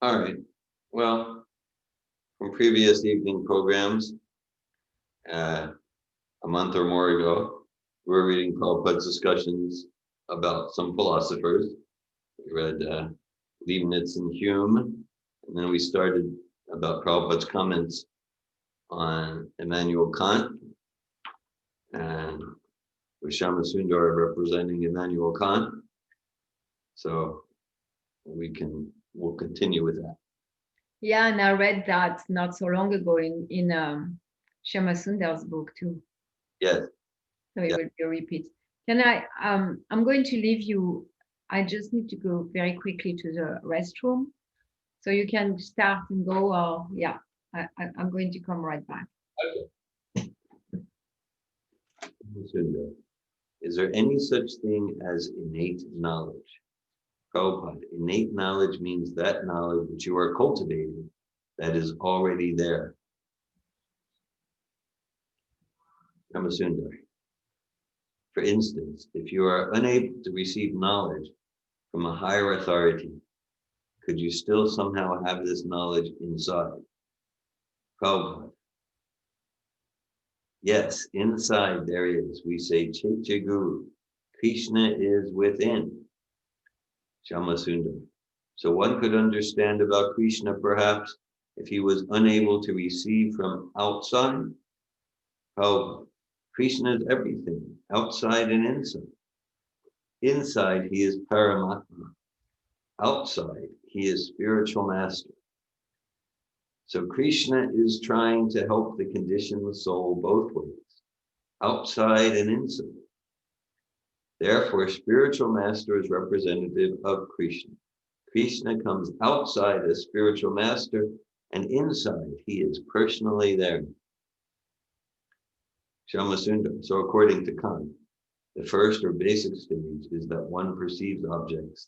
All right. Well, from previous evening programs, a month or more ago, we were reading Prabhupada's discussions about some philosophers. We read Leibniz and Hume, and then we started about Prabhupada's comments on Immanuel Kant, and with Shama Sundar representing Immanuel Kant. So we'll continue with that. Yeah, and I read that not so long ago in Shama Sundar's book too. Yes. So it will be a repeat. I'm going to leave you. I just need to go very quickly to the restroom. So you can start and go, or yeah, I'm going to come right back. Okay. Is there any such thing as innate knowledge? Prabhupada, innate knowledge means that knowledge which you are cultivating that is already there. Ramasundar. For instance, if you are unable to receive knowledge from a higher authority, could you still somehow have this knowledge inside? Prabhupada. Yes, inside there is. We say Chaitya Guru. Krishna is within. Shamasundar. So one could understand about Krishna perhaps if he was unable to receive from outside. How Krishna is everything, outside and inside. Inside he is Paramatma. Outside he is spiritual master. So Krishna is trying to help the conditioned soul both ways, outside and inside. Therefore, spiritual master is representative of Krishna. Krishna comes outside as spiritual master, and inside he is personally there. Shamasundar. So according to Kant, the first or basic stage is that one perceives objects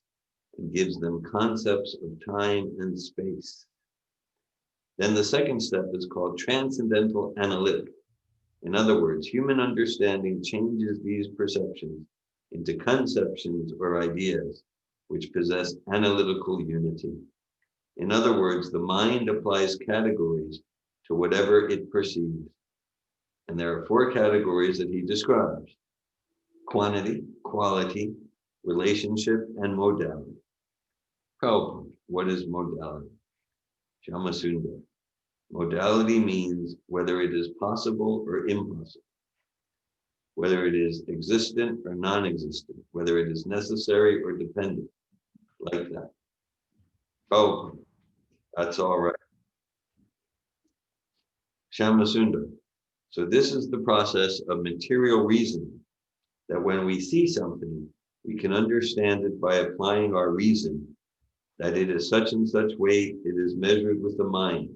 and gives them concepts of time and space. Then the second step is called Transcendental Analytic. In other words, human understanding changes these perceptions into conceptions or ideas which possess analytical unity. In other words, the mind applies categories to whatever it perceives. And there are four categories that he describes: quantity, quality, relationship, and modality. Prabhupada, what is modality? Shamasundar. Modality means whether it is possible or impossible, whether it is existent or non-existent, whether it is necessary or dependent, like that. Oh, that's all right. Shamasundar. So this is the process of material reasoning, that when we see something, we can understand it by applying our reason, that it is such and such way it is measured with the mind.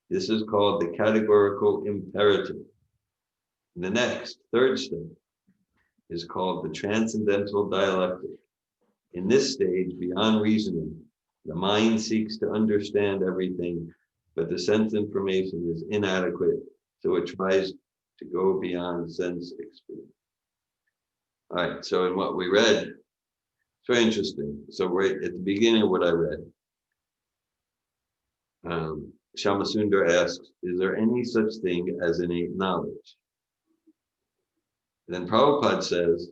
This is called the categorical imperative. The next, third step, is called the Transcendental Dialectic. In this stage, beyond reasoning, the mind seeks to understand everything, but the sense information is inadequate, so it tries to go beyond sense experience. All right, so in what we read, it's very interesting. So right at the beginning of what I read, Shamasundar asks, is there any such thing as innate knowledge? Then Prabhupada says,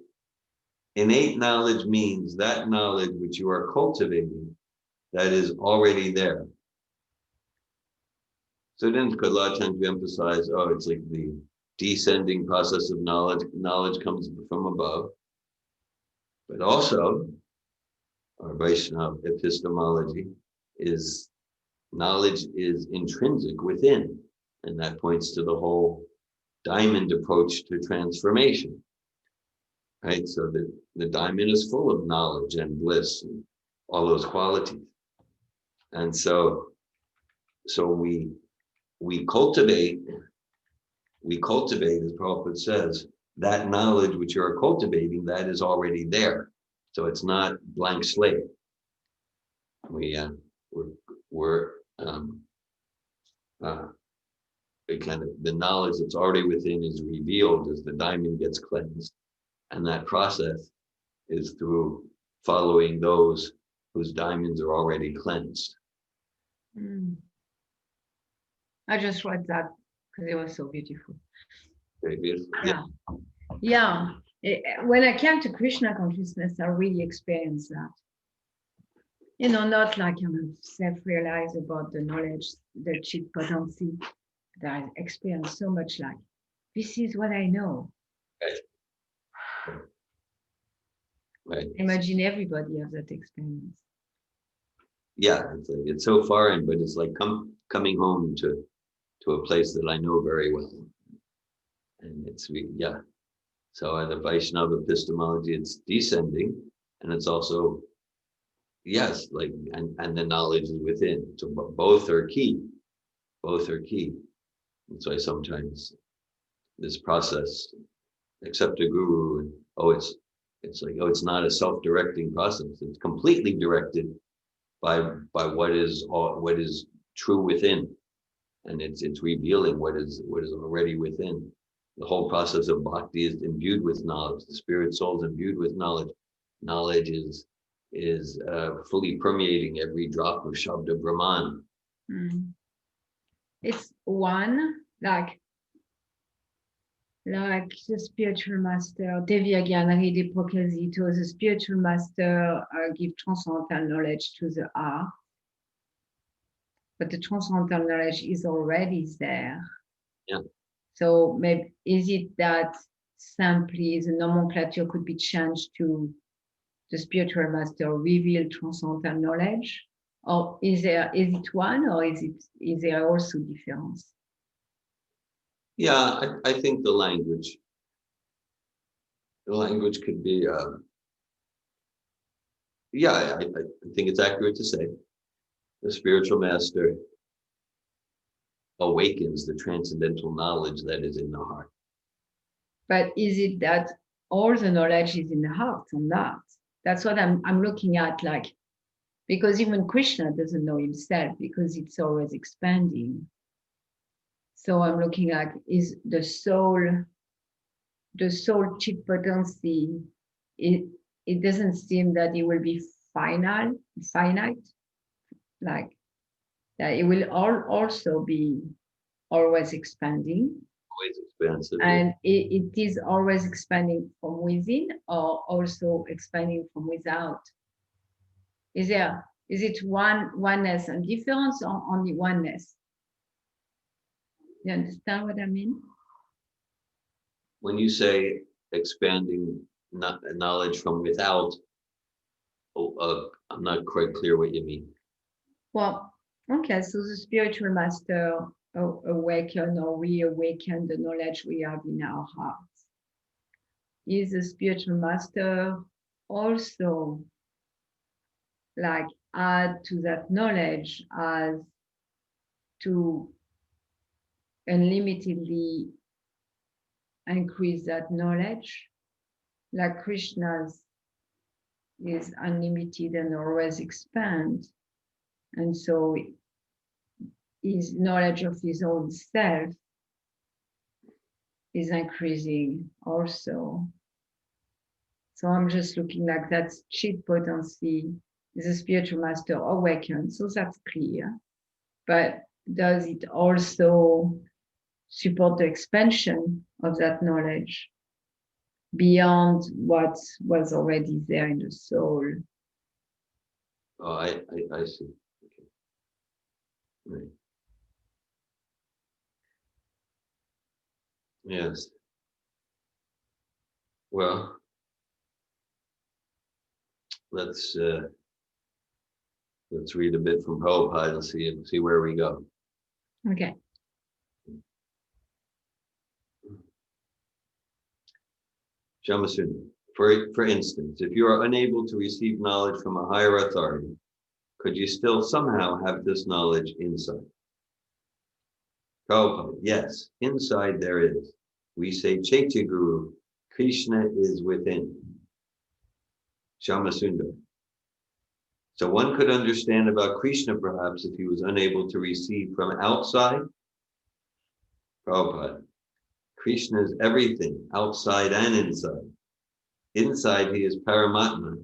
innate knowledge means that knowledge which you are cultivating that is already there. So then a lot of times we emphasize, oh, it's like the descending process of knowledge. Knowledge comes from above. But also, our Vaishnava epistemology is knowledge is intrinsic within. And that points to the whole diamond approach to transformation. Right? So the diamond is full of knowledge and bliss and all those qualities. And so we cultivate, as Prabhupada says, that knowledge which you are cultivating, that is already there. So it's not blank slate. The knowledge that's already within is revealed as the diamond gets cleansed. And that process is through following those whose diamonds are already cleansed. Mm. I just read that because it was so beautiful. Very beautiful. Yeah. Yeah. When I came to Krishna consciousness, I really experienced that. You know, not like I'm self-realized about the knowledge, the cheat potency, that I experienced so much like, this is what I know. Right. Imagine everybody has that experience. Yeah, it's so foreign, but it's like coming home to a place that I know very well. And yeah. So in the Vaishnava epistemology, it's descending, and it's also, yes, like, and the knowledge is within. So both are key. Both are key. And so I sometimes this process, accept a guru, and it's like, oh, it's not a self-directing process. It's completely directed by what is true within, and it's revealing what is already within. The whole process of bhakti is imbued with knowledge. The spirit soul is imbued with knowledge. Knowledge is fully permeating every drop of Shabda Brahman. Mm. It's one, like the spiritual master, Devya Gyanari de Prokazito, the spiritual master give transcendental knowledge to the art, but the transcendental knowledge is already there. Yeah. So maybe is it that simply the nomenclature could be changed to the spiritual master reveal transcendental knowledge, or is it one, or is there also difference? Yeah, I think the language could be. Yeah, I think it's accurate to say the spiritual master awakens the transcendental knowledge that is in the heart. But is it that all the knowledge is in the heart or not? That's what I'm looking at, like, because even Krishna doesn't know himself because it's always expanding. So I'm looking at, is the soul chit potency, it doesn't seem that it will be finite, like that it will also be always expanding. Always expansive. And it is always expanding from within or also expanding from without. Is it oneness and difference, or only oneness? You understand what I mean? When you say expanding knowledge from without, I'm not quite clear what you mean. Well, okay, so the spiritual master awaken or reawaken the knowledge we have in our hearts. Is the spiritual master also like add to that knowledge as to unlimitedly increase that knowledge, like Krishna's is unlimited and always expand, and so his knowledge of his own self is increasing also. So I'm just looking like that's cheat potency is a spiritual master awakened, so that's clear. But does it also support the expansion of that knowledge beyond what was already there in the soul? Oh, I see. Okay. Right. Yes. Well, let's read a bit from Prabhupada and see where we go. Okay. Shyamasundar, for instance, if you are unable to receive knowledge from a higher authority, could you still somehow have this knowledge inside? Prabhupada, yes, inside there is. We say Chaitya Guru, Krishna is within. Shyamasundar. So one could understand about Krishna perhaps if he was unable to receive from outside. Prabhupada, Krishna is everything, outside and inside. Inside he is Paramatma.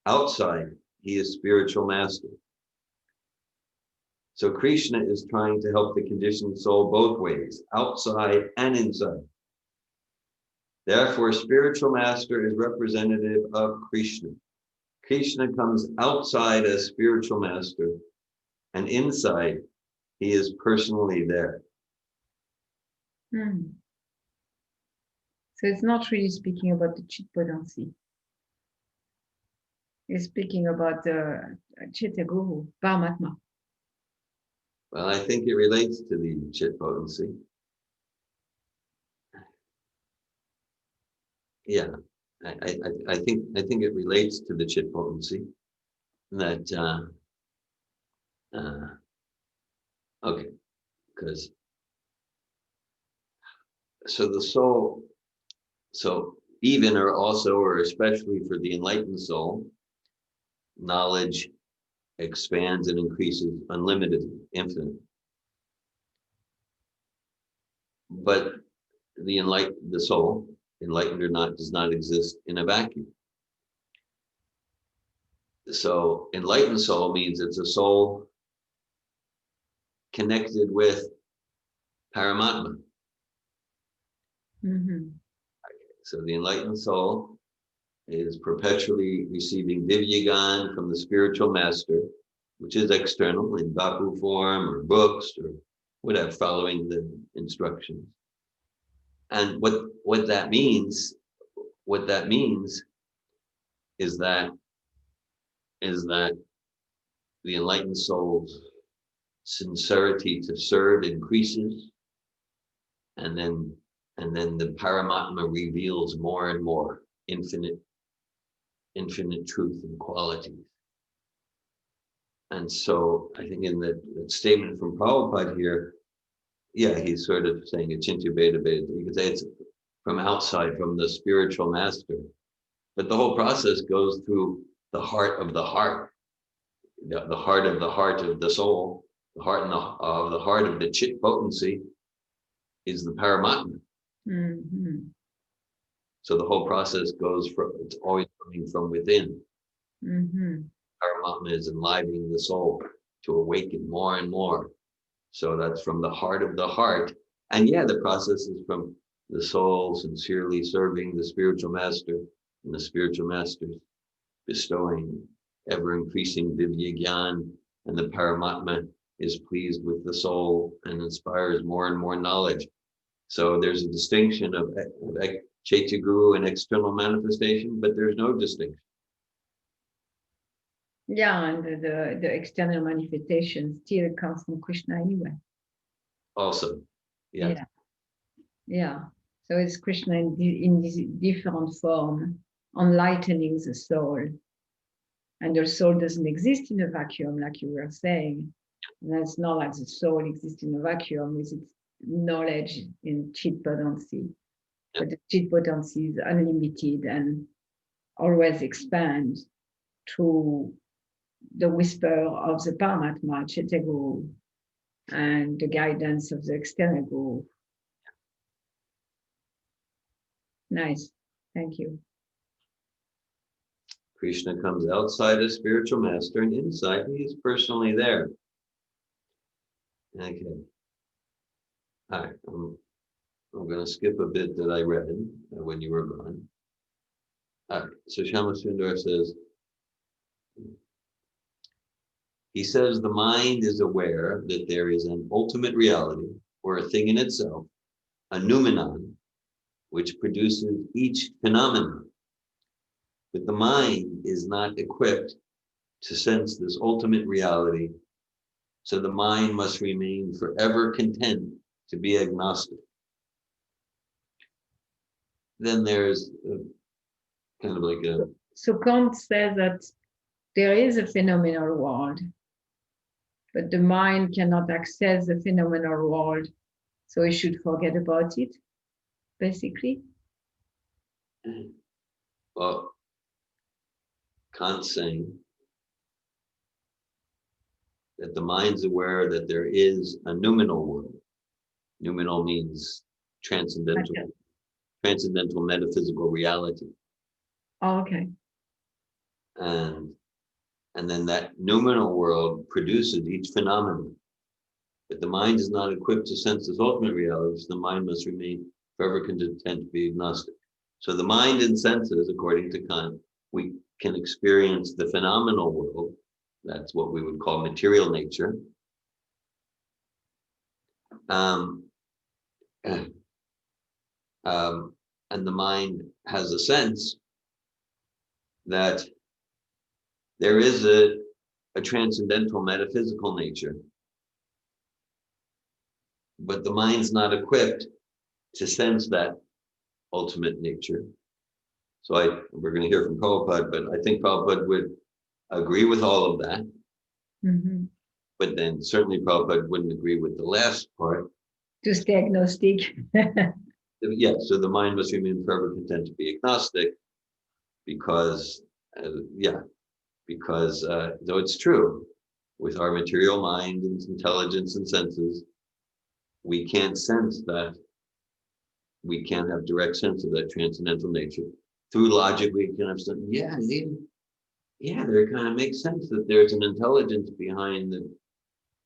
Outside he is spiritual master. So Krishna is trying to help the conditioned soul both ways, outside and inside. Therefore, spiritual master is representative of Krishna. Krishna comes outside as spiritual master, and inside, he is personally there. Hmm. So it's not really speaking about the chit potency. It's speaking about the Chitta Guru, Paramatma. Well, I think it relates to the chit potency. Yeah, I think it relates to the chit potency. That okay, because so the soul, so even or also or especially for the enlightened soul, knowledge expands and increases unlimitedly, infinite. But the soul, enlightened or not, does not exist in a vacuum. So enlightened soul means it's a soul connected with Paramatma. Mm-hmm. So the enlightened soul is perpetually receiving Divyagan from the spiritual master, which is external in Bapu form or books or whatever, following the instructions. And what that means is that the enlightened soul's sincerity to serve increases, and then the Paramatma reveals more and more infinite truth and qualities. And so I think in that statement from Prabhupada here, yeah, he's sort of saying Achinti Beta Beta. You could say it's from outside, from the spiritual master. But the whole process goes through the heart of the heart, the heart of the soul, the heart of the heart of the chit potency is the Paramatma. Mm-hmm. So the whole process it's always coming from within. Mm-hmm. Paramatma is enlivening the soul to awaken more and more. So that's from the heart of the heart. And yeah, the process is from the soul sincerely serving the spiritual master, and the spiritual masters bestowing ever increasing Divya Gyan, and the Paramatma is pleased with the soul and inspires more and more knowledge. So there's a distinction of Chaitya Guru and external manifestation, but there's no distinction. Yeah, and the external manifestation still comes from Krishna anyway. Also, yeah. Yeah. So it's Krishna in this different form, enlightening the soul. And the soul doesn't exist in a vacuum, like you were saying. And it's not like the soul exists in a vacuum with its knowledge in chit potency. Yeah. But the chit potency is unlimited and always expands through the whisper of the Paramatma, Chitta Guru, and the guidance of the external Guru. Nice. Thank you. Krishna comes outside as spiritual master, and inside he is personally there. Okay. All right. I'm going to skip a bit that I read when you were gone. All right. So Shamasundar says, he says the mind is aware that there is an ultimate reality or a thing in itself, a noumenon, which produces each phenomenon. But the mind is not equipped to sense this ultimate reality, so the mind must remain forever content to be agnostic. Then there's kind of like a... So Kant says that there is a phenomenal world, but the mind cannot access the phenomenal world, so it should forget about it, basically. Well, Kant's saying that the mind's aware that there is a noumenal world. Noumenal means transcendental metaphysical reality. Oh, okay. And then that noumenal world produces each phenomenon. If the mind is not equipped to sense its ultimate realities, the mind must remain forever content to be agnostic. So the mind and senses, according to Kant, we can experience the phenomenal world. That's what we would call material nature. And the mind has a sense that there is a transcendental metaphysical nature, but the mind's not equipped to sense that ultimate nature. So we're going to hear from Prabhupada, but I think Prabhupada would agree with all of that. Mm-hmm. But then certainly Prabhupada wouldn't agree with the last part. To stay agnostic. Yeah, so the mind must remain forever content to be agnostic because, though it's true, with our material mind and intelligence and senses, we can't sense that, we can't have direct sense of that transcendental nature. Through logic, we can have some, there kind of makes sense that there's an intelligence behind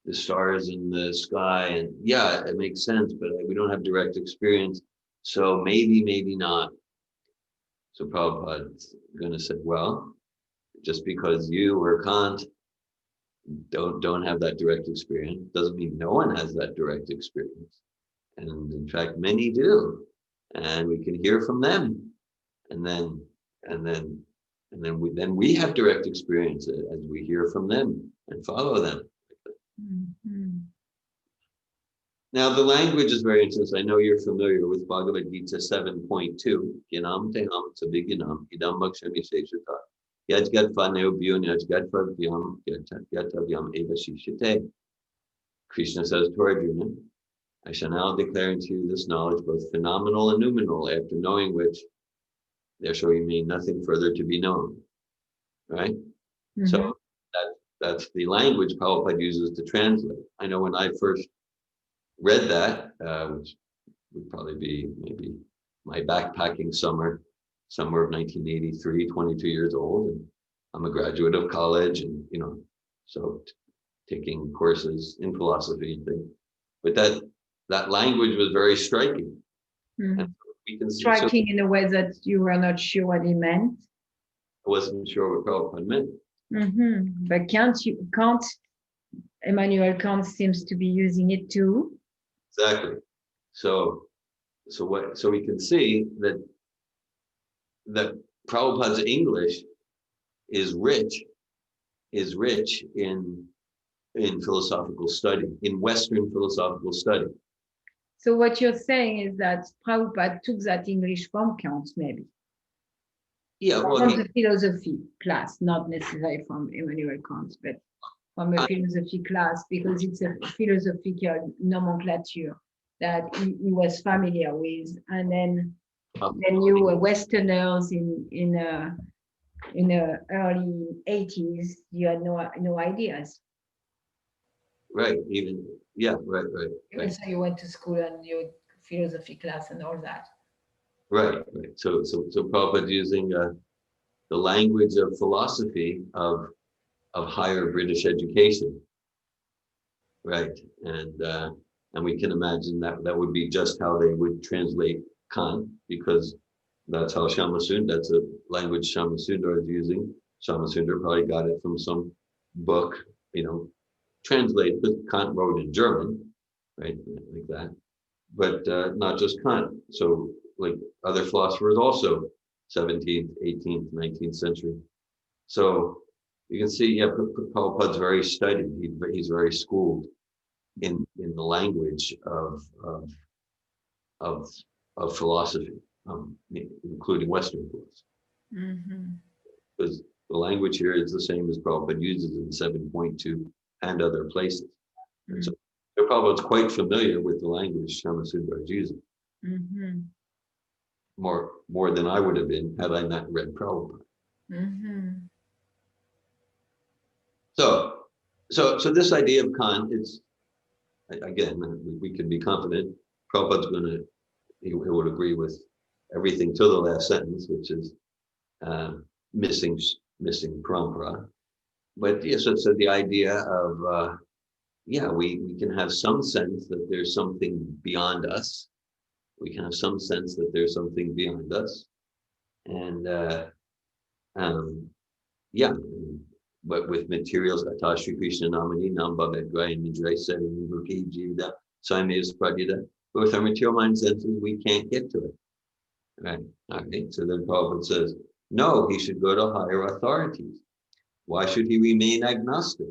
the stars in the sky, and it makes sense, but we don't have direct experience, so maybe not. So Prabhupada's going to say, well, just because you or Kant don't have that direct experience doesn't mean no one has that direct experience, and in fact many do, and we can hear from them, and then we have direct experience as we hear from them and follow them. Mm-hmm. Now, the language is very interesting. I know you're familiar with Bhagavad Gita 7.2. Ginam teham sabiginam idam bhakshami seshata. Yajgat neobhyam yajgat vyam yatavyam eva shishite. Krishna says to Arjuna, I shall now declare unto you this knowledge, both phenomenal and noumenal, after knowing which there shall remain nothing further to be known. Right? Mm-hmm. So that's the language Prabhupada uses to translate. I know when I first read that, which would probably be maybe my backpacking summer of 1983, 22 years old, and I'm a graduate of college, and so taking courses in philosophy and things. But that language was very striking. Mm-hmm. And we can see, striking in a way that you were not sure what he meant. I wasn't sure what Prabhupada meant. Mm-hmm. But Kant, Immanuel Kant seems to be using it too. Exactly. So we can see that Prabhupada's English is rich in philosophical study, in Western philosophical study. So what you're saying is that Prabhupada took that English from Kant, maybe. Yeah, well, from the philosophy class, not necessarily from Immanuel Kant, but from a philosophy class, because it's a philosophical nomenclature that he was familiar with, and then you were Westerners in the early 80s, you had no ideas. Right. Right. So you went to school and your philosophy class and all that. Right. So Prabhupada using the language of philosophy of higher British education. Right. And we can imagine that would be just how they would translate Kant, because that's how that's a language Shyama-Sundar is using. Shyama-Sundar probably got it from some book, translated, but Kant wrote in German, right, like that. But not just Kant. So like other philosophers also, 17th, 18th, 19th century. So you can see, Prabhupada's very studied. He's very schooled in the language of philosophy, including Western philosophy. Mm-hmm. Because the language here is the same as Prabhupada uses in 7.2 and other places. Mm-hmm. And so Prabhupada's quite familiar with the language Shyama-Sundar is using. Mm-hmm. More than I would have been had I not read Prabhupada. Mm-hmm. So this idea of Kant, it's, again, we can be confident Prabhupada's he would agree with everything to the last sentence, which is missing parampara. But so the idea yeah, we can have some sense that there's something beyond us. We can have some sense that there's something beyond us. And um, yeah, but with materials, Atashri Krishna Namani, Namba Vedra, and Nidra Setting, Mukhi, Jivda, Saimeus Pradita. But with our material mind senses, we can't get to it. Right. Okay. So then Prabhupada says, no, he should go to higher authorities. Why should he remain agnostic?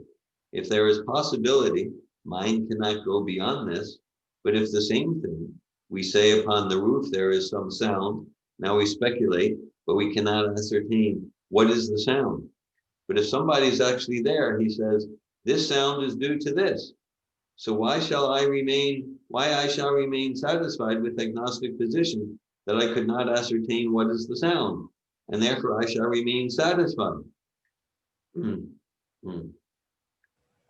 If there is possibility, mind cannot go beyond this. But if the same thing, we say upon the roof there is some sound, now we speculate, but we cannot ascertain what is the sound. But if somebody is actually there, he says, this sound is due to this. So why shall I remain satisfied with agnostic position that I could not ascertain what is the sound, and therefore I shall remain satisfied.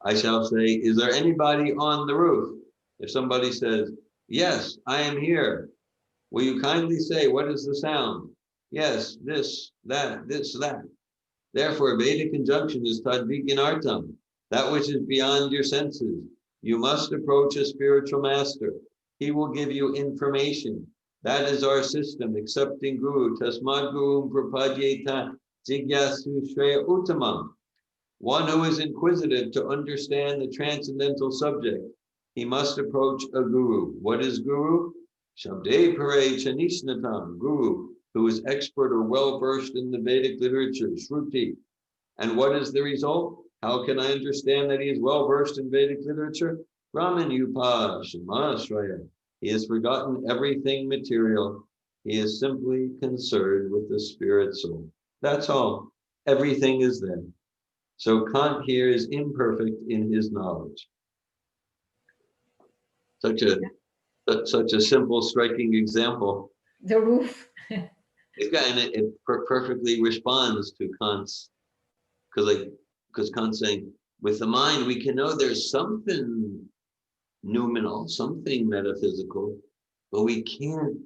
I shall say, is there anybody on the roof? If somebody says, yes, I am here, will you kindly say, what is the sound? Yes, this, that. Therefore, Vedic conjunction is tadvignartam, that which is beyond your senses. You must approach a spiritual master. He will give you information. That is our system, accepting Guru. Tasmad Guru Prapadyeta Jigyasu Shreya Uttamam. One who is inquisitive to understand the transcendental subject, he must approach a Guru. What is Guru? Shabde Pare Chanishnatam, Guru, who is expert or well-versed in the Vedic literature, Shruti. And what is the result? How can I understand that he is well-versed in Vedic literature? Brahman Yupa Shamasraya. He has forgotten everything material. He is simply concerned with the spirit soul. That's all. Everything is there. So Kant here is imperfect in his knowledge. Such a simple, striking example. The roof. It perfectly responds to Kant's, because Kant's saying, with the mind, we can know there's something noumenal, something metaphysical, but we can't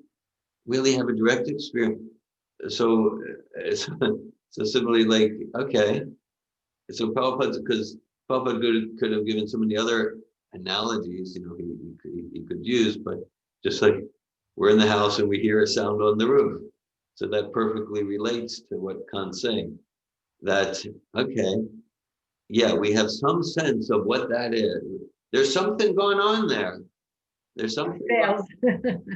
really have a direct experience. So similarly, like, okay, so Prabhupada, because Prabhupada could have given so many other analogies, he could use, but just like we're in the house and we hear a sound on the roof. So that perfectly relates to what Kant's saying. That, okay, yeah, we have some sense of what that is. There's something going on there. There's something,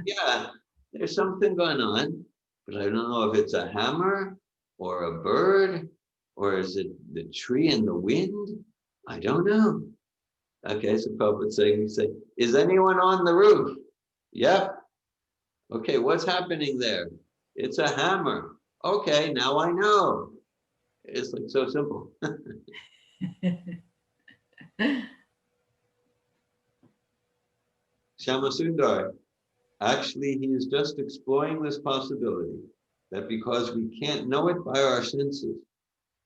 yeah, there's something going on, but I don't know if it's a hammer or a bird, or is it the tree and the wind? I don't know. Okay, so Prabhupada saying, we say, is anyone on the roof? Yep. Okay, what's happening there? It's a hammer. Okay, now I know. It's like so simple. Shyamasundar, actually, he is just exploring this possibility that because we can't know it by our senses,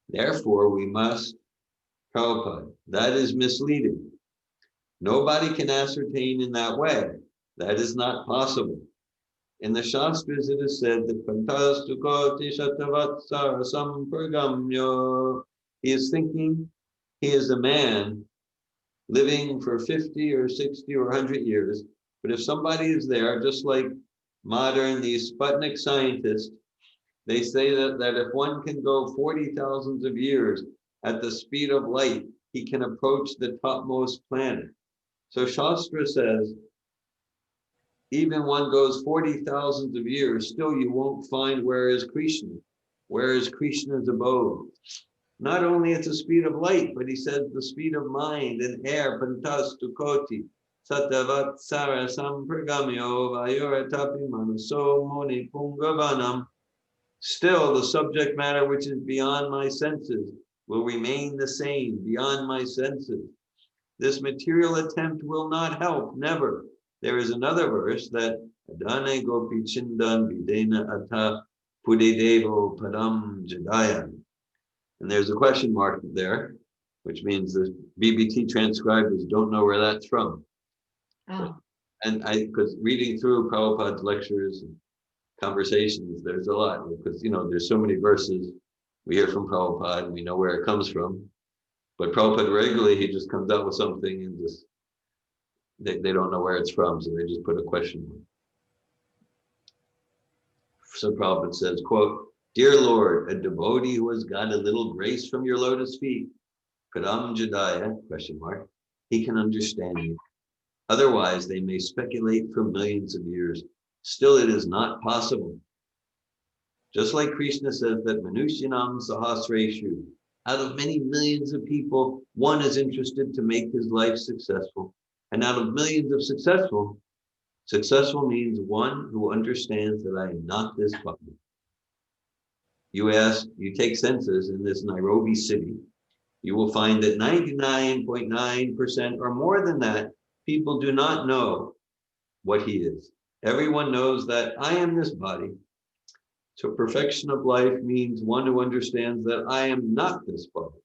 therefore we must, Prabhupada, that is misleading. Nobody can ascertain in that way. That is not possible. In the Shastras, it is said that Pantastukoti Shatavatsara Sampragamyo. He is thinking he is a man living for 50 or 60 or 100 years. But if somebody is there, just like modern, these Sputnik scientists, they say that if one can go 40,000 of years at the speed of light, he can approach the topmost planet. So Shastra says, even one goes 40,000 of years, still you won't find where is Krishna's abode. Not only at the speed of light, but he says the speed of mind and air, pantas tukoti, satavatsara sampragamyo vayoratapi manaso muni pungavanam. Still, the subject matter which is beyond my senses will remain the same, beyond my senses. This material attempt will not help, never. There is another verse that Adane gopi chindan videna ata pudedevo padam jadaya. And there's a question mark there, which means the BBT transcribers don't know where that's from. Oh. And because reading through Prabhupada's lectures and conversations, there's a lot, because there's so many verses we hear from Prabhupada and we know where it comes from. But Prabhupada regularly, he just comes out with something and just They don't know where it's from, so they just put a question mark. So Prabhupada says, quote, "Dear Lord, a devotee who has got a little grace from your lotus feet, Padam Jadaya, question mark, he can understand you. Otherwise, they may speculate for millions of years. Still, it is not possible. Just like Krishna says that Manushyanam Sahasreshu, out of many millions of people, one is interested to make his life successful. And out of millions of successful means one who understands that I am not this body." You take census in this Nairobi city, you will find that 99.9% or more than that, people do not know what he is. Everyone knows that I am this body. So perfection of life means one who understands that I am not this body.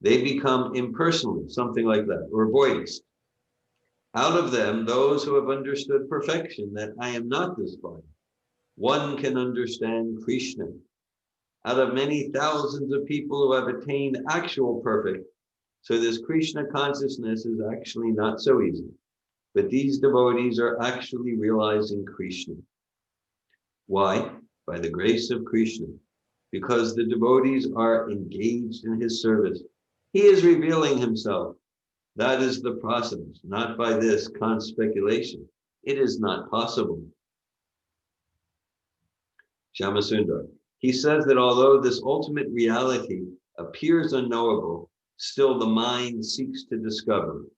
They become impersonal, something like that, or voidist. Out of them, those who have understood perfection, that I am not this body, one can understand Krishna. Out of many thousands of people who have attained actual perfect, so this Krishna consciousness is actually not so easy. But these devotees are actually realizing Krishna. Why? By the grace of Krishna. Because the devotees are engaged in his service. He is revealing himself. That is the process, not by this Kant speculation. It is not possible. Shyamasundar. He says that although this ultimate reality appears unknowable, still the mind seeks to discover it.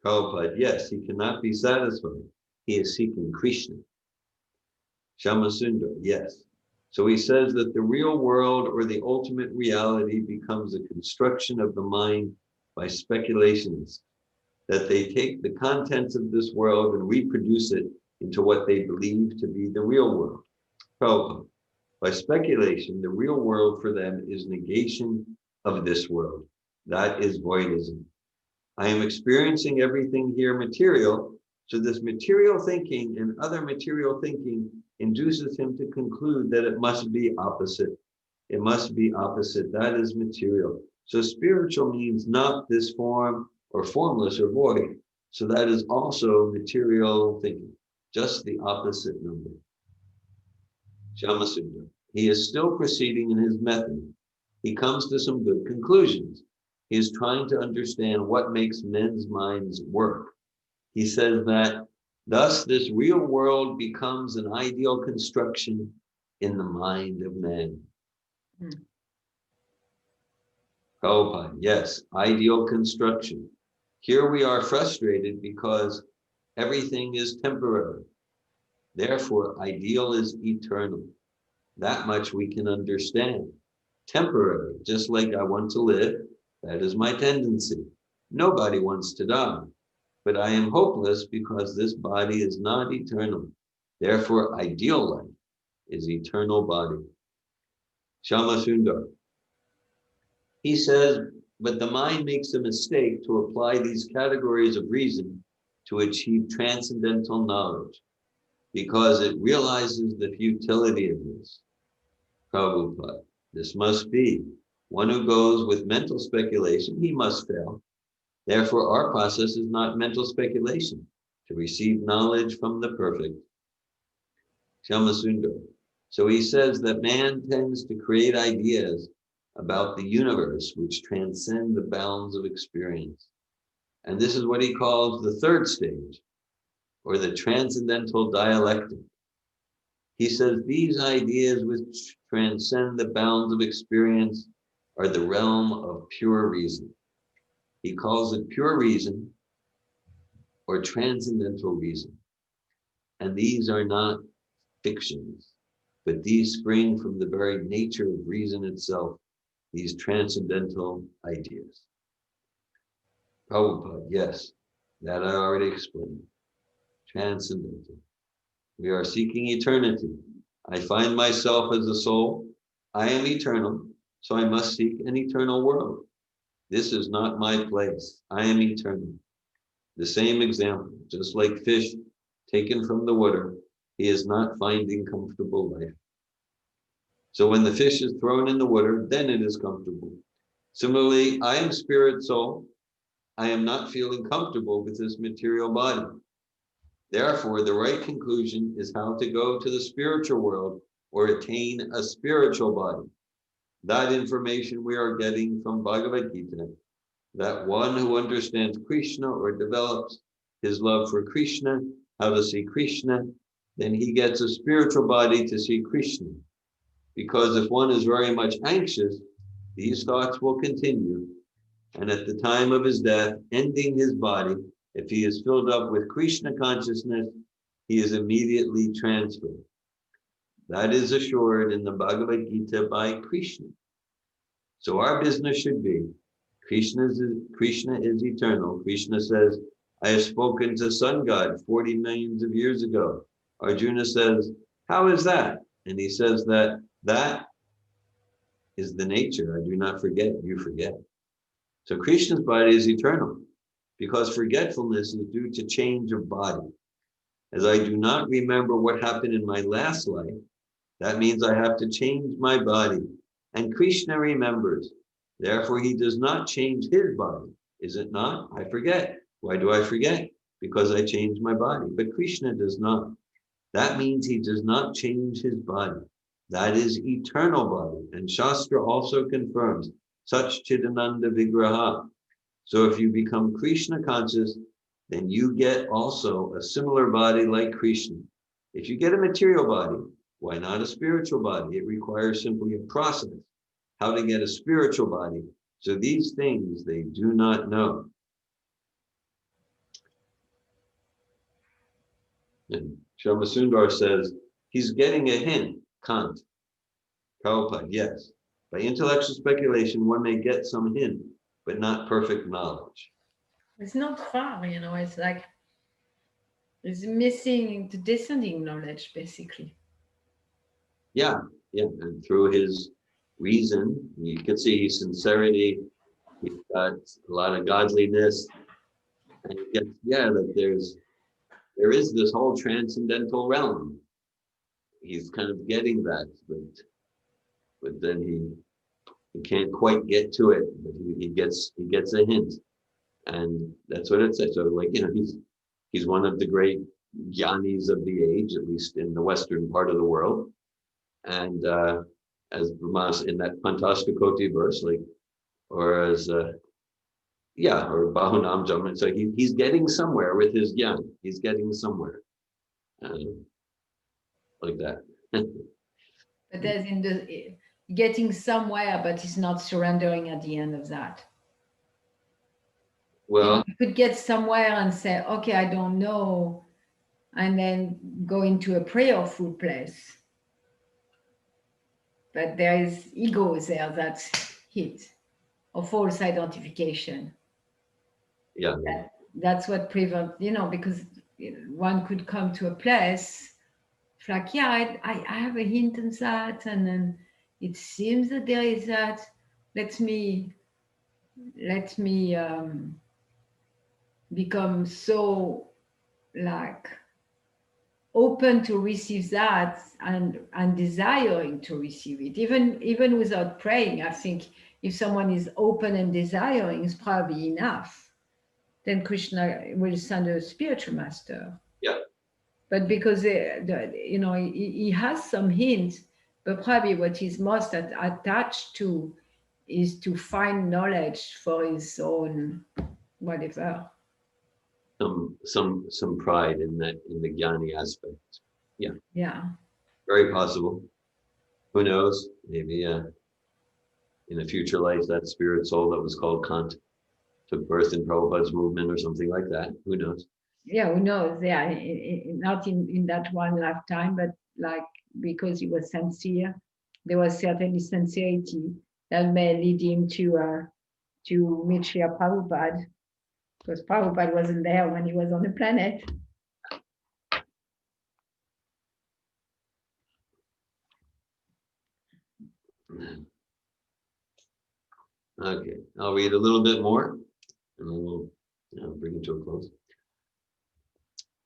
Prabhupada, yes, he cannot be satisfied. He is seeking Krishna. Shyamasundar, yes. So he says that the real world or the ultimate reality becomes a construction of the mind by speculationists, that they take the contents of this world and reproduce it into what they believe to be the real world. Prabhupada, by speculation, the real world for them is negation of this world. That is voidism. I am experiencing everything here material, so this material thinking and other material thinking induces him to conclude that it must be opposite. It must be opposite. That is material. So spiritual means not this form or formless or void. So that is also material thinking, just the opposite number. Shyamasundar. He is still proceeding in his method. He comes to some good conclusions. He is trying to understand what makes men's minds work. He says that thus this real world becomes an ideal construction in the mind of man. Prabhupada, yes, ideal construction. Here we are frustrated because everything is temporary. Therefore, ideal is eternal. That much we can understand. Temporary, just like I want to live, that is my tendency. Nobody wants to die, but I am hopeless because this body is not eternal. Therefore, ideal life is eternal body. Shyamasundar. He says, but the mind makes a mistake to apply these categories of reason to achieve transcendental knowledge because it realizes the futility of this. Prabhupada, this must be. One who goes with mental speculation, he must fail. Therefore, our process is not mental speculation, to receive knowledge from the perfect. Shyamasundar. So he says that man tends to create ideas about the universe which transcend the bounds of experience. And this is what he calls the third stage, or the Transcendental Dialectic. He says these ideas which transcend the bounds of experience are the realm of pure reason. He calls it pure reason or transcendental reason. And these are not fictions, but these spring from the very nature of reason itself, these transcendental ideas. Prabhupada, yes, that I already explained. Transcendental. We are seeking eternity. I find myself as a soul. I am eternal, so I must seek an eternal world. This is not my place. I am eternal. The same example, just like fish taken from the water, he is not finding comfortable life. So when the fish is thrown in the water, then it is comfortable. Similarly, I am spirit soul. I am not feeling comfortable with this material body. Therefore, the right conclusion is how to go to the spiritual world or attain a spiritual body. That information we are getting from Bhagavad Gita, that one who understands Krishna or develops his love for Krishna, how to see Krishna, then he gets a spiritual body to see Krishna. Because if one is very much anxious, these thoughts will continue. And at the time of his death, ending his body, if he is filled up with Krishna consciousness, he is immediately transferred. That is assured in the Bhagavad Gita by Krishna. So our business should be, Krishna is eternal. Krishna says, I have spoken to Sun God 40 millions of years ago. Arjuna says, how is that? And he says that is the nature. I do not forget, you forget. So Krishna's body is eternal because forgetfulness is due to change of body. As I do not remember what happened in my last life, that means I have to change my body. And Krishna remembers. Therefore, he does not change his body. Is it not? I forget. Why do I forget? Because I changed my body. But Krishna does not. That means he does not change his body. That is eternal body. And Shastra also confirms such Chidananda Vigraha. So if you become Krishna conscious, then you get also a similar body like Krishna. If you get a material body, why not a spiritual body? It requires simply a process, how to get a spiritual body. So these things they do not know. And Shyamasundar says, he's getting a hint, Kant. Prabhupada, yes. By intellectual speculation, one may get some hint, but not perfect knowledge. It's not far, it's like it's missing the descending knowledge, basically. Yeah. And through his reason, you can see his sincerity, he's got a lot of godliness, and you get, that there is this whole transcendental realm. He's kind of getting that, but then he can't quite get to it, but he gets a hint. And that's what it says. So he's one of the great jnanis of the age, at least in the Western part of the world. And as Brahmas in that Pantastakoti verse, or Bahunam Jaman. So he's getting somewhere with his jnana. He's getting somewhere. Like that. But as in the getting somewhere, but he's not surrendering at the end of that. Well, you could get somewhere and say, okay, I don't know, and then go into a prayerful place. But there is ego there that's hit, or false identification. Yeah. That's what prevents, because one could come to a place, it's like, I have a hint on that, and then it seems that there is that. Let me become so open to receive that and desiring to receive it, even without praying. I think if someone is open and desiring, it's probably enough. Then Krishna will send a spiritual master. Yeah. But because he has some hints, but probably what he's most attached to is to find knowledge for his own whatever. Some pride in the jnani aspect. Yeah. Yeah. Very possible. Who knows? Maybe in a future life, that spirit soul that was called Kant took birth in Prabhupada's movement or something like that. Who knows? Yeah, who knows? Yeah, not in that one lifetime, but because he was sincere, there was certainly sincerity that may lead him to meet Srila Prabhupada, because Prabhupada wasn't there when he was on the planet. Okay, I'll read a little bit more, and then we'll bring it to a close.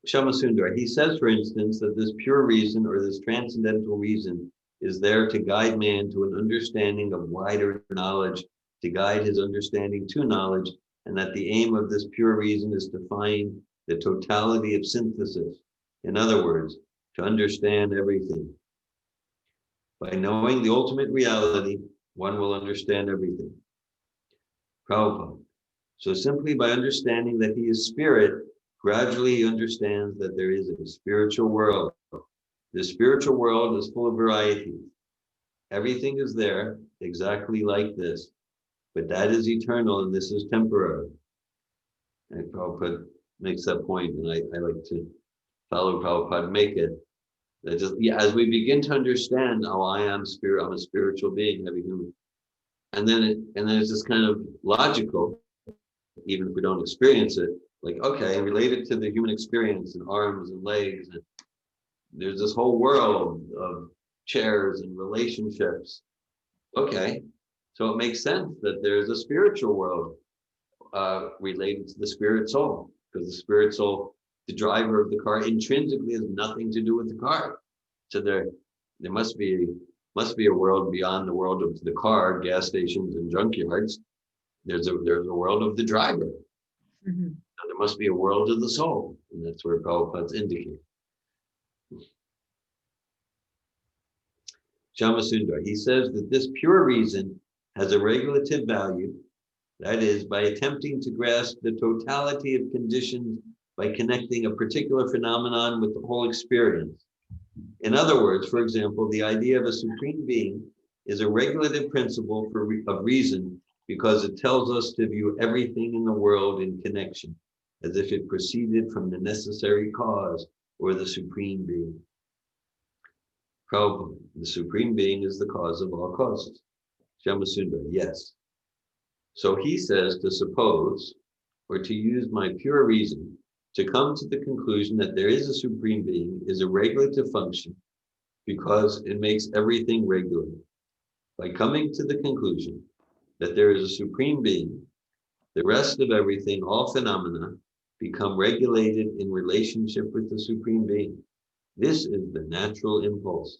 Shyamasundar, he says, for instance, that this pure reason or this transcendental reason is there to guide man to an understanding of wider knowledge, to guide his understanding to knowledge, and that the aim of this pure reason is to find the totality of synthesis. In other words, to understand everything. By knowing the ultimate reality, one will understand everything. Prabhupada. So simply by understanding that he is spirit, gradually he understands that there is a spiritual world. The spiritual world is full of varieties. Everything is there exactly like this, but that is eternal and this is temporary. And Prabhupada makes that point, and I like to follow Prabhupada make it. That just, yeah, as we begin to understand, oh, I am spirit, I'm a spiritual being, every human. And then it's just kind of logical, even if we don't experience it, like, okay, related to the human experience and arms and legs, and there's this whole world of chairs and relationships. Okay, so it makes sense that there's a spiritual world related to the spirit soul, because the spirit soul, the driver of the car, intrinsically has nothing to do with the car. So there must be a world beyond the world of the car, gas stations and junkyards. There's a world of the driver. Mm-hmm. There must be a world of the soul, and that's where Prabhupada's indicate. Shamasundar, he says that this pure reason has a regulative value, that is, by attempting to grasp the totality of conditions by connecting a particular phenomenon with the whole experience. In other words, for example, the idea of a supreme being is a regulative principle of reason because it tells us to view everything in the world in connection, as if it proceeded from the necessary cause or the supreme being. Prabhupada, the supreme being is the cause of all causes. Shamasundar, yes. So he says to suppose, or to use my pure reason, to come to the conclusion that there is a supreme being is a regulative function because it makes everything regular. By coming to the conclusion that there is a supreme being, the rest of everything, all phenomena, become regulated in relationship with the supreme being. This is the natural impulse.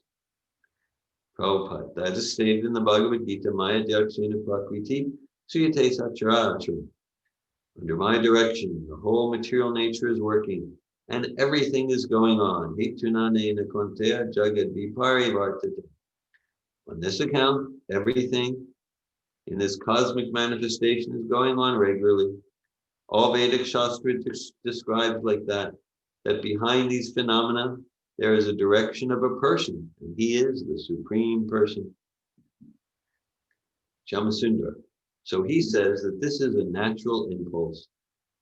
Prabhupada, that is stated in the Bhagavad Gita, Maya Dyakshena Prakriti, Suyate Sacharacharam. Under my direction, the whole material nature is working, and everything is going on. On this account, everything in this cosmic manifestation is going on regularly. All Vedic Shastra describes like that behind these phenomena, there is a direction of a person, and he is the supreme person. Shamasundar. So he says that this is a natural impulse,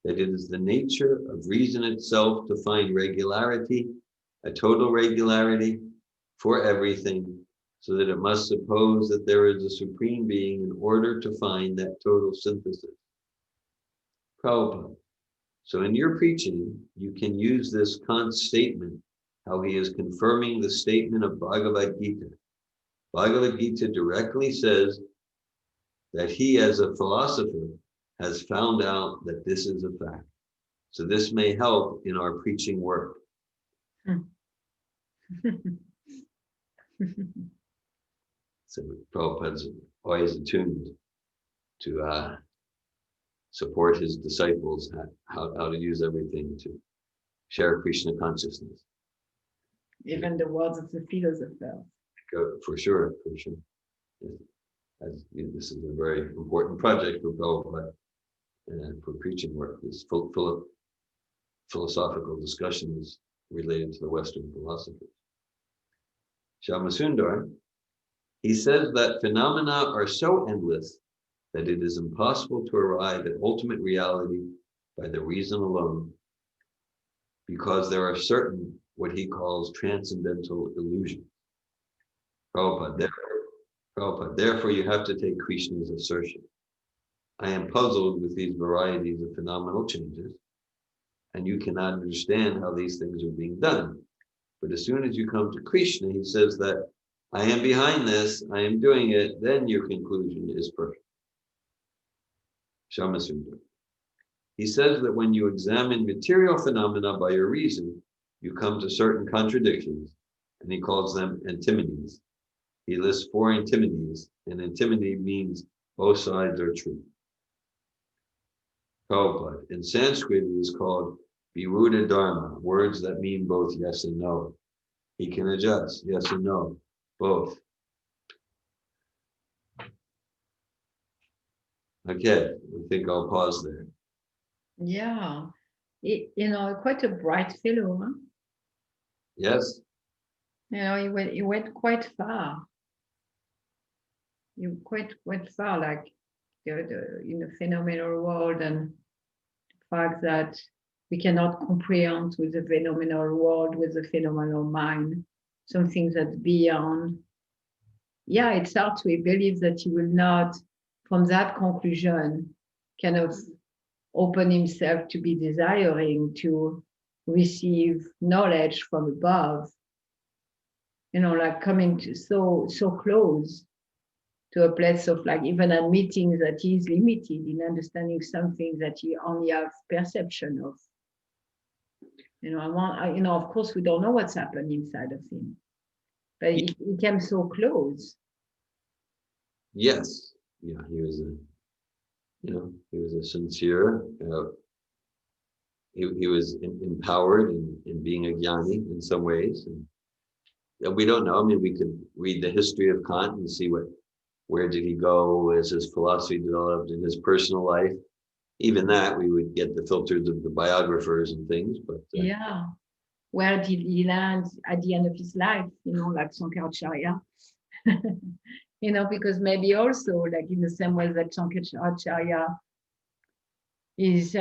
that it is the nature of reason itself to find regularity, a total regularity for everything, so that it must suppose that there is a supreme being in order to find that total synthesis. Prabhupada. So in your preaching, you can use this Kant's statement, how he is confirming the statement of Bhagavad Gita. Bhagavad Gita directly says that he, as a philosopher, has found out that this is a fact. So this may help in our preaching work. So Prabhupada's always attuned to support his disciples how to use everything to share Krishna consciousness. Even the words of the philosopher. For sure. This is a very important project for Prabhupada and for preaching work. It's full of philosophical discussions related to the Western philosophers. Shamasundar, he says that phenomena are so endless that it is impossible to arrive at ultimate reality by the reason alone, because there are certain, what he calls transcendental illusions. Prabhupada, therefore you have to take Krishna's assertion. I am puzzled with these varieties of phenomenal changes, and you cannot understand how these things are being done. But as soon as you come to Krishna, he says that I am behind this, I am doing it, then your conclusion is perfect. Shamasundar. He says that when you examine material phenomena by your reason, you come to certain contradictions, and he calls them antinomies. He lists 4 antinomies, and antimony means both sides are true. Prabhupada. In Sanskrit, it is called Viruddha Dharma, words that mean both yes and no. He can adjust, yes and no, both. Okay, I think I'll pause there. Yeah. Quite a bright fellow, huh? Yes? He went quite far. He went quite far, like in the phenomenal world, and the fact that we cannot comprehend with the phenomenal world, with the phenomenal mind, something that's beyond. Yeah, it's hard to believe that he will not, from that conclusion, kind of open himself to be desiring to receive knowledge from above, like coming to so close to a place of like even admitting that he is limited in understanding something that he only has perception of. Of course we don't know what's happened inside of him, but he came so close. Yes. Yeah, he was a sincere, he was empowered in being a jnani in some ways. And we don't know. I mean, we could read the history of Kant and see where did he go as his philosophy developed in his personal life. Even that, we would get the filters of the biographers and things. But yeah, where did he land at the end of his life? Like Sankaracharya. Because maybe also like in the same way that Sankaracharya is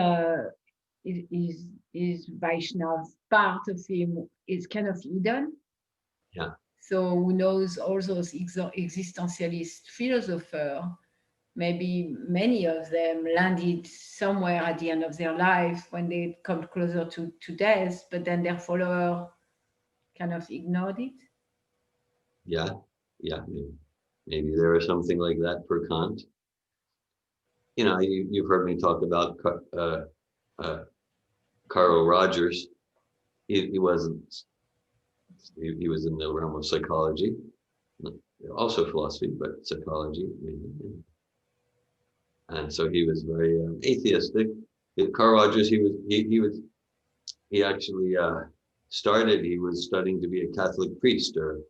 Vaishnav's part of him is kind of hidden. Yeah. So who knows, all those existentialist philosophers, maybe many of them landed somewhere at the end of their life when they come closer to death, but then their follower kind of ignored it. Yeah. Maybe there was something like that for Kant. You've heard me talk about Carl Rogers. He wasn't. He was in the realm of psychology, also philosophy, but psychology mainly. And so he was very atheistic. Carl Rogers, he actually started. He was studying to be a Catholic priest or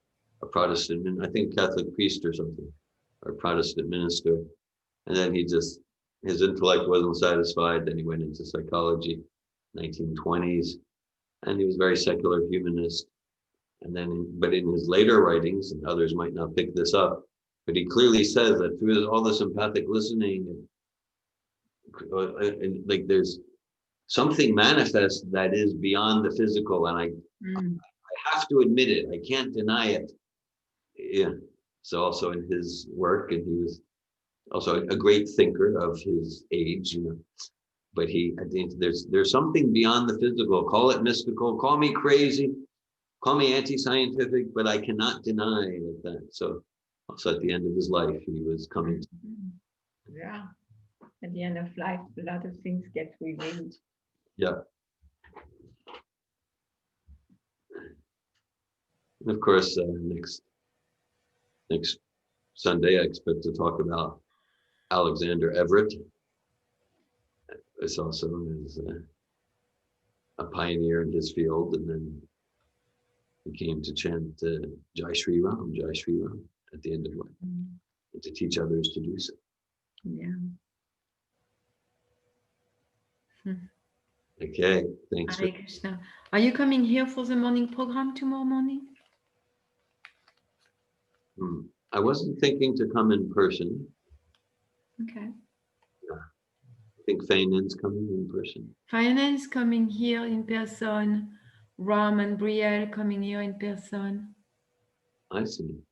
a Protestant, I think Catholic priest or something, or Protestant minister. And then his intellect wasn't satisfied. Then he went into psychology, 1920s, and he was very secular humanist. And then, but in his later writings, and others might not pick this up, but he clearly says that through all this empathic listening, and like there's something manifest that is beyond the physical, and I have to admit it. I can't deny it. Yeah. So also in his work, and he was also a great thinker of his age, but I think there's something beyond the physical. Call it mystical, call me crazy, call me anti-scientific, but I cannot deny that. So also at the end of his life, he was coming to. Yeah. At the end of life, a lot of things get revealed. Yeah. And of course, next Sunday, I expect to talk about Alexander Everett. It's also is a pioneer in his field, and then he came to chant Jai Shri Ram at the end of life, and to teach others to do so. Yeah. Okay, thanks. Hare Krishna. Are you coming here for the morning program tomorrow morning? I wasn't thinking to come in person. Okay. Yeah. I think Fainan's coming in person. Fainan is coming here in person. Ram and Brielle coming here in person. I see.